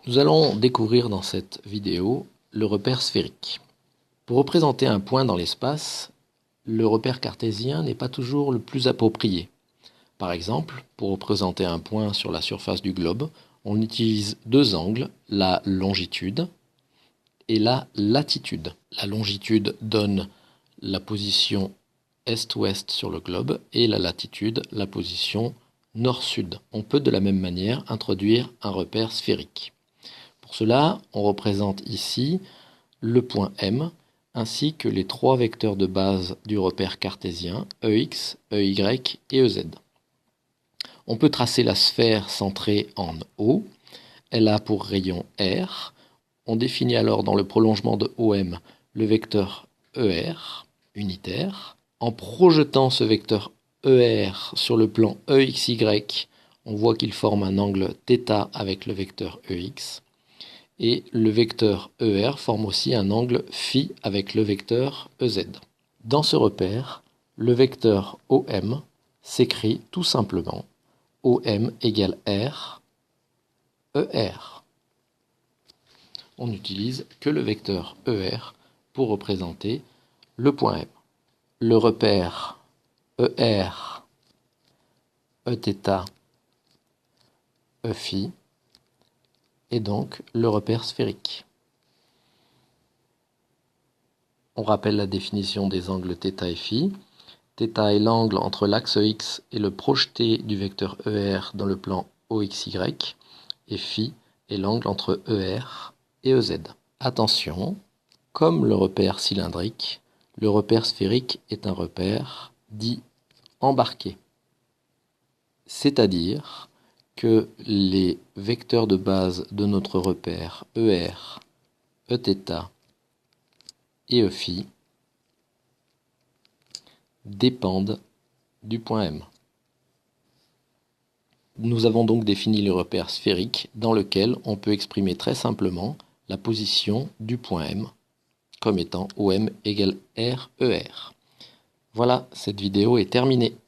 Nous allons découvrir dans cette vidéo le repère sphérique. Pour représenter un point dans l'espace, le repère cartésien n'est pas toujours le plus approprié. Par exemple, pour représenter un point sur la surface du globe, on utilise deux angles, la longitude et la latitude. La longitude donne la position est-ouest sur le globe et la latitude la position nord-sud. On peut de la même manière introduire un repère sphérique. Pour cela, on représente ici le point M ainsi que les trois vecteurs de base du repère cartésien EX, EY et EZ. On peut tracer la sphère centrée en O. Elle a pour rayon R. On définit alors dans le prolongement de OM le vecteur ER unitaire. En projetant ce vecteur ER sur le plan EXY, on voit qu'il forme un angle θ avec le vecteur EX. Et le vecteur ER forme aussi un angle φ avec le vecteur EZ. Dans ce repère, le vecteur OM s'écrit tout simplement OM égale R, ER. On n'utilise que le vecteur ER pour représenter le point M. Le repère ER, Eθ, Eφ est donc le repère sphérique. On rappelle la définition des angles θ et φ. Θ est l'angle entre l'axe X et le projeté du vecteur ER dans le plan OXY, et φ est l'angle entre ER et EZ. Attention, comme le repère cylindrique, le repère sphérique est un repère dit embarqué. C'est-à-dire que les vecteurs de base de notre repère ER, Eθ et Eφ dépendent du point M. Nous avons donc défini le repère sphérique dans lequel on peut exprimer très simplement la position du point M comme étant OM égale RER. Voilà, cette vidéo est terminée.